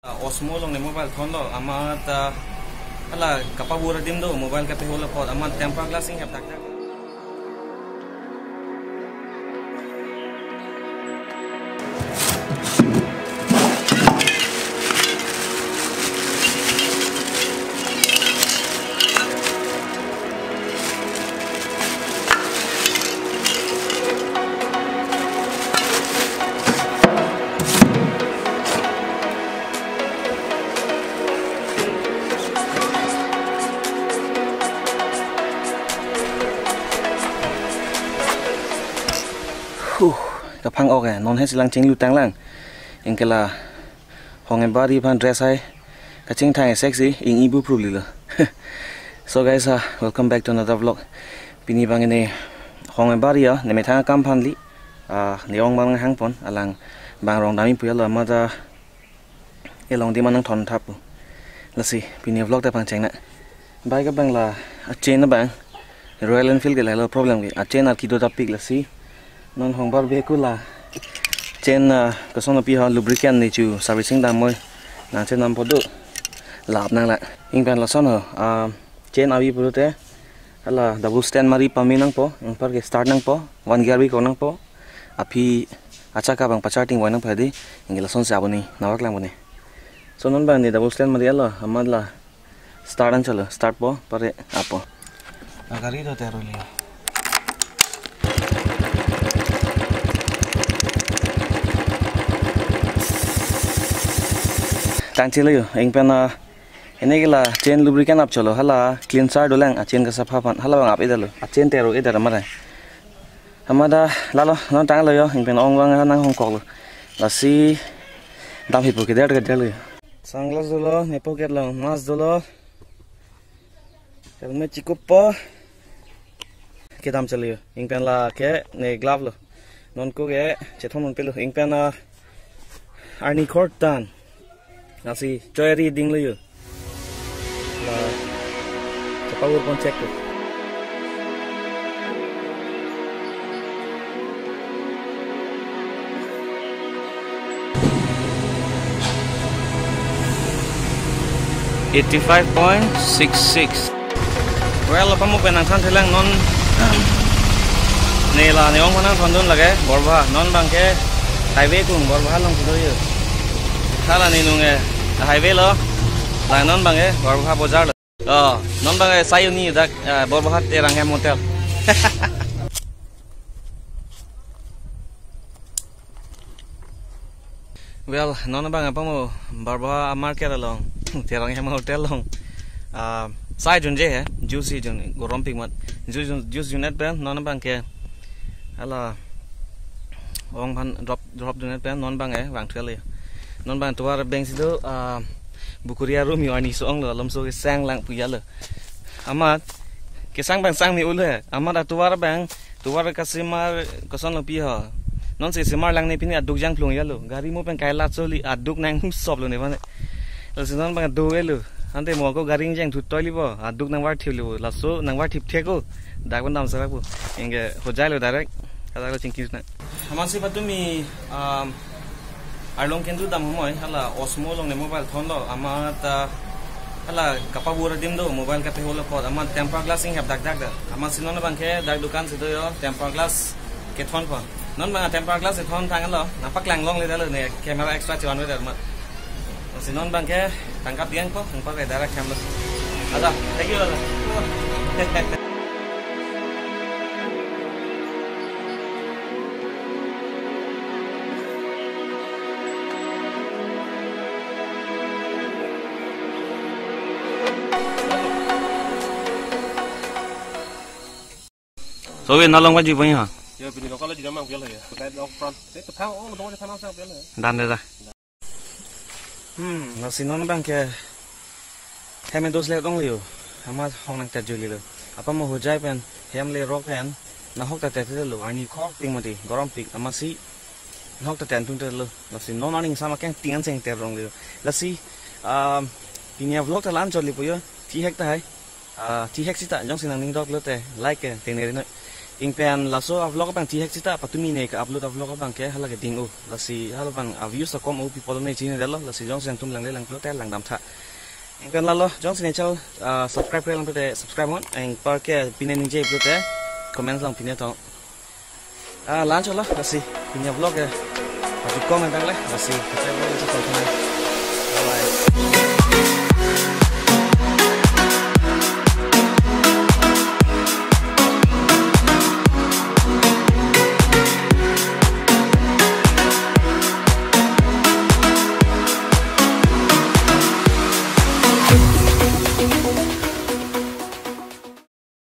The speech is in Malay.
Osmo long ne mobile phone lo amat ala kapabura dim do mobile ka pe hola pod amat temper glassing have tak. Kapang ok non hết silang ching lu tang lang ingkela hong body pan dress hai kaching thang sexy ing ibu probably lo. So guys, welcome back to another vlog. Pini bang ini hong body ya ne thang kam phan li neong bang hang pon alang bang rong dami puya lo amada elong di manang thon thap la si pini vlog ta pang cheng na bai ka bang la a chain na bang Royal Enfield ke la problem ke a chain ar ki do ta pick la si non hong bar be kula chen ko song pi ha lubricant ni chu servicing dam moi na chen nam podu lap nang la ing ban la son chen awi puru te ala double stand mari pami nang po ing par ke start nang po one gear bi ko nang po api acha ka bang pacharting wa nang phadi ing la son sa boni nawak lang boni so non ban ni double stand mari ala amadla start an chalo start po pare apo agari do te ro liya tang chilo yo eng pena ene gila chain lubricant up chalo hala cleanser dolang a chain ka safa pan hala bang ap idalo a chain tero idar amara amada lalo non tang lo yo eng pena ong bang nang hong kok lo lasi dam hipo ke der lo sunglass dolo ne pocket lo mas dolo helmet chikupo ke dam chalo yo eng pena ke ne glove lo non ko ge chethon mon pelo eng pena arni court tan nasi joy reading lo yo la power pon check lo 85.66 well apa mo penang than thelang non nela neong panang thondon lage borba non bangke highway kung borba long do yo hala ni nunge highway lo la non bange borba bazar lo non bange sayuni dak borba te rang hem hotel well non bange apa mo borba market along te rang hem hotel long sai jun je hai juicy jun gorom pik mat juice unit pen non bange hala ong pan drop unit pen non bange wang thel non bang tuar beng sido bukuria room yo ani song lo lam so ke sang lang puya lo amat ke sang bang sang mi ule amat tuar bang tuar kasimar koson lo pi ha non se simar lang ne pini aduk jang plong ya lo gari mo pen kaila choli aduk nang sob lo ne bane lo sinon bang do lo ante mo ko gari jang thu toili bo aduk nang war thilo la so nang war thip theko dak ban dam sara bu inge hojai lo direct kada lo chingkis na amasi patumi arlong kendu dam hoy hala osmo long ne mobile phone lo amat hala kapabura dim do mobile ka pe hola pod amat temper glassing have dak dak da amat sinon bang ke dak dukan sido yo temper glass ke phone po non bang temper glass phone thang lo na pak lang long le da lo ne camera extra chuan we da mat sinon bang ke tangkap diang po ang pa ke direct cam lo ada thank you so we nalong wa ji bai ha yo pini lokal ji namang pel ya kai dok front te thang ong dong thang sang pel dan da na sinon bang ke hemen dos le dong liu ama hong nang ta juli lo apa mo hojai pen hem le rock pen na hok ta te lo ani khok ting mati gorom pik ama si hok ta ten tung te lo na sin non aning sama keng tingan seng te rong liu la si pinia vlog ta lan choli pu yo thi hek ta hai thi hek si ta jong sin ning dok lo te like ke ting ne ing pen laso vlog bang ti hek cita patumi ne ka upload vlog bang ke hala ke ding u lasi hala bang views kom u people ne chine dalo lasi jong sen tum lang le lang plo tel lang dam tha ing pen lalo jong sen chal subscribe ke lang pete subscribe on ing par ke pinen je plo te comment lang pine to lan chola lasi punya vlog ke pati comment dang le lasi kita vlog bye bye